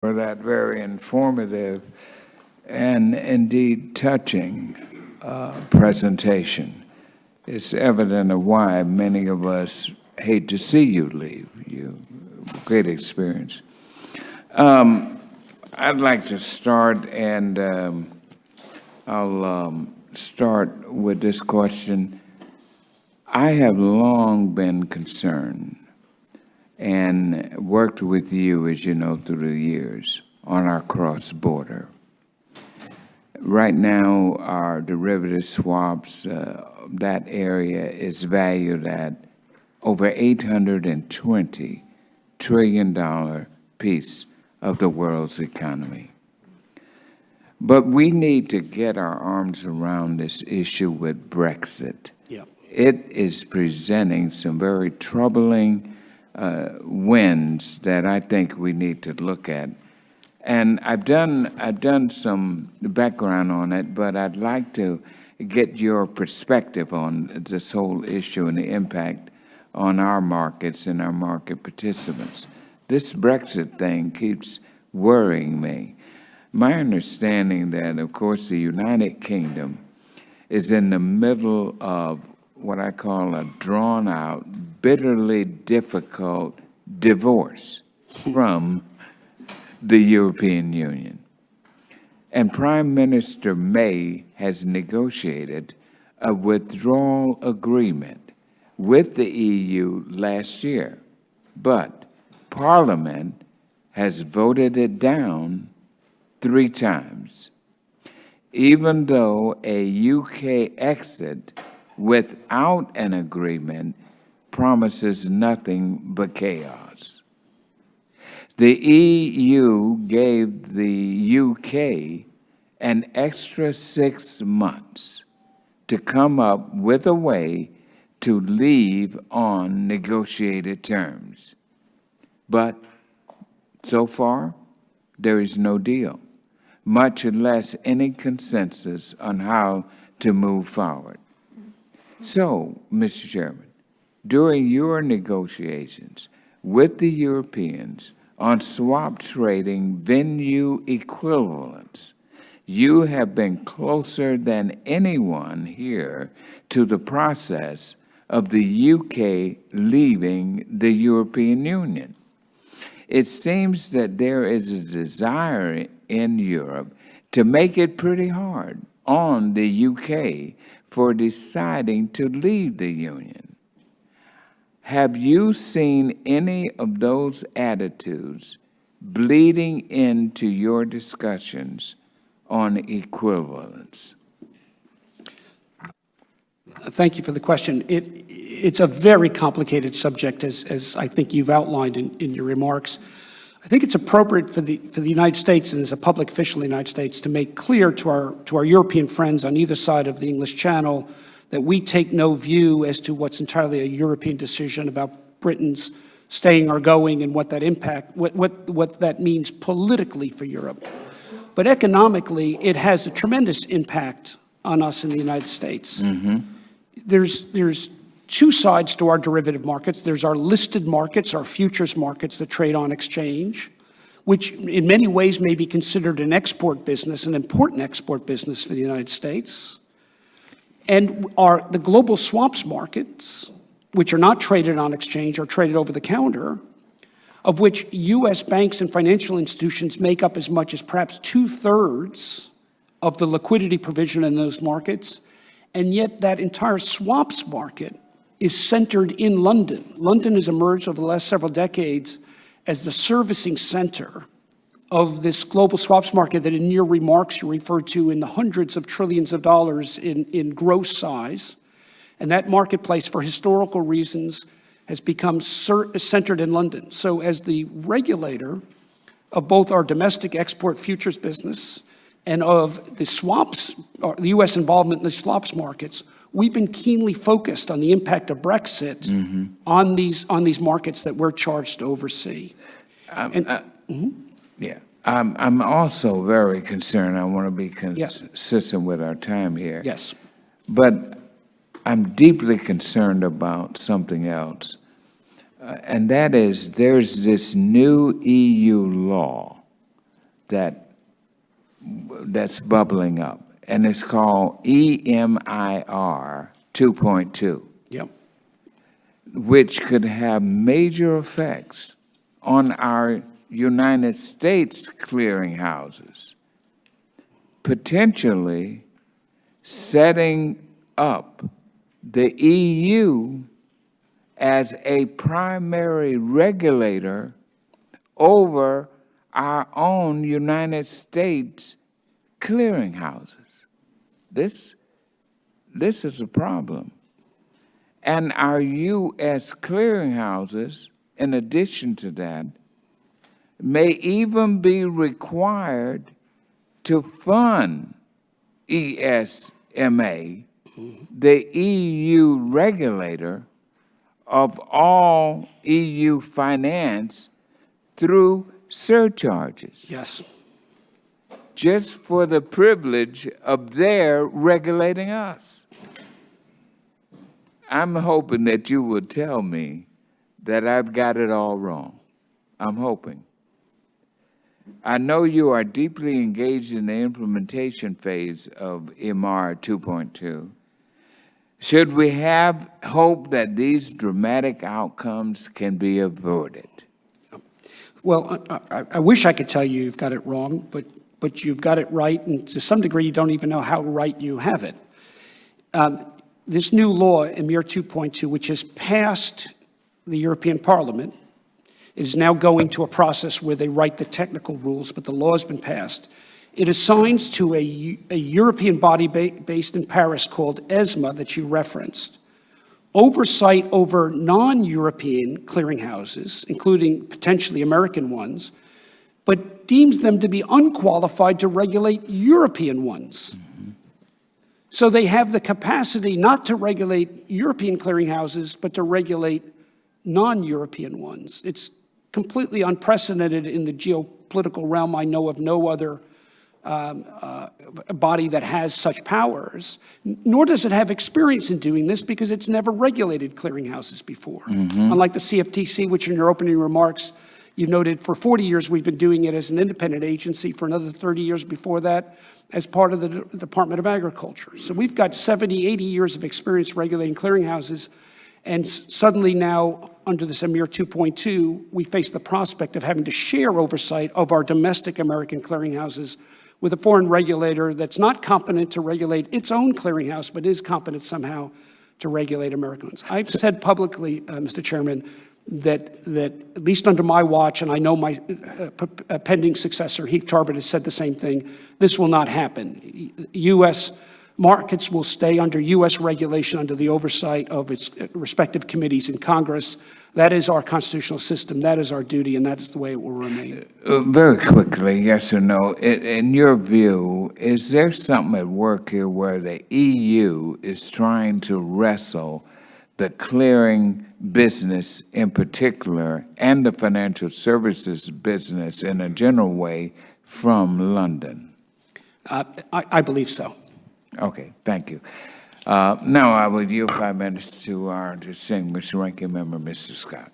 for that very informative and indeed touching presentation. It's evident of why many of us hate to see you leave. Great experience. I'd like to start, and I'll start with this question. I have long been concerned and worked with you, as you know, through the years on our cross-border. Right now, our derivative swaps, that area is valued at over $820 trillion piece of the world's economy. But we need to get our arms around this issue with Brexit. Yeah. It is presenting some very troubling winds that I think we need to look at. And I've done some background on it, but I'd like to get your perspective on this whole issue and the impact on our markets and our market participants. This Brexit thing keeps worrying me. My understanding that, of course, the United Kingdom is in the middle of what I call a drawn-out, bitterly difficult divorce from the European Union. And Prime Minister May has negotiated a withdrawal agreement with the EU last year, but Parliament has voted it down 3 times. Even though a UK exit without an agreement promises nothing but chaos. The EU gave the UK an extra 6 months to come up with a way to leave on negotiated terms. But so far, there is no deal, much less any consensus on how to move forward. So, Mr. Chairman, during your negotiations with the Europeans on swap trading venue equivalents, you have been closer than anyone here to the process of the UK leaving the European Union. It seems that there is a desire in Europe to make it pretty hard on the UK for deciding to leave the Union. Have you seen any of those attitudes bleeding into your discussions on equivalence? Thank you for the question. It's a very complicated subject, as I think you've outlined in your remarks. I think it's appropriate for the United States and as a public official in the United States to make clear to our European friends on either side of the English Channel that we take no view as to what's entirely a European decision about Britain's staying or going and what that means politically for Europe. But economically, it has a tremendous impact on us in the United States. Mm-hmm. There's 2 sides to our derivative markets. There's our listed markets, our futures markets that trade on exchange, which in many ways may be considered an export business, an important export business for the United States. And the global swaps markets, which are not traded on exchange, are traded over the counter, of which U.S. banks and financial institutions make up as much as perhaps 2/3 of the liquidity provision in those markets. And yet that entire swaps market is centered in London. London has emerged over the last several decades as the servicing center of this global swaps market that in your remarks you referred to in the hundreds of trillions of dollars in gross size. And that marketplace, for historical reasons, has become centered in London. So as the regulator of both our domestic export futures business and of the swaps, or the U.S. involvement in the swaps markets, we've been keenly focused on the impact of Brexit on these markets that we're charged to oversee. Yeah, I'm also very concerned. I want to be consistent with our time here. Yes. But I'm deeply concerned about something else, and that is there's this new EU law that's bubbling up, and it's called EMIR 2.2. Yep. Which could have major effects on our United States clearinghouses, potentially setting up the EU as a primary regulator over our own United States clearinghouses. This is a problem. And our U.S. clearinghouses, in addition to that, may even be required to fund ESMA, the EU regulator of all EU finance, through surcharges. Yes. Just for the privilege of their regulating us. I'm hoping that you will tell me that I've got it all wrong. I'm hoping. I know you are deeply engaged in the implementation phase of MR 2.2. Should we have hope that these dramatic outcomes can be avoided? Well, I wish I could tell you you've got it wrong, but you've got it right, and to some degree, you don't even know how right you have it. This new law, EMIR 2.2, which has passed the European Parliament, is now going to a process where they write the technical rules, but the law has been passed. It assigns to a European body based in Paris called ESMA that you referenced, oversight over non-European clearinghouses, including potentially American ones, but deems them to be unqualified to regulate European ones. Mm-hmm. So they have the capacity not to regulate European clearinghouses, but to regulate non-European ones. It's completely unprecedented in the geopolitical realm. I know of no other body that has such powers, nor does it have experience in doing this because it's never regulated clearinghouses before. Mm-hmm. Unlike the CFTC, which in your opening remarks, you noted for 40 years we've been doing it as an independent agency, for another 30 years before that as part of the Department of Agriculture. So we've got 70, 80 years of experience regulating clearinghouses, and suddenly now, under this EMIR 2.2, we face the prospect of having to share oversight of our domestic American clearinghouses with a foreign regulator that's not competent to regulate its own clearinghouse, but is competent somehow to regulate Americans. I've said publicly, Mr. Chairman, that at least under my watch, and I know my pending successor, Heath Tarbert, has said the same thing, this will not happen. U.S. markets will stay under U.S. regulation under the oversight of its respective committees in Congress. That is our constitutional system, that is our duty, and that is the way it will remain. Very quickly, yes or no, in your view, is there something at work here where the EU is trying to wrestle the clearing business in particular and the financial services business in a general way from London? I believe so. Okay, thank you. Now I will yield 5 minutes to our distinguished ranking member, Mr. Scott.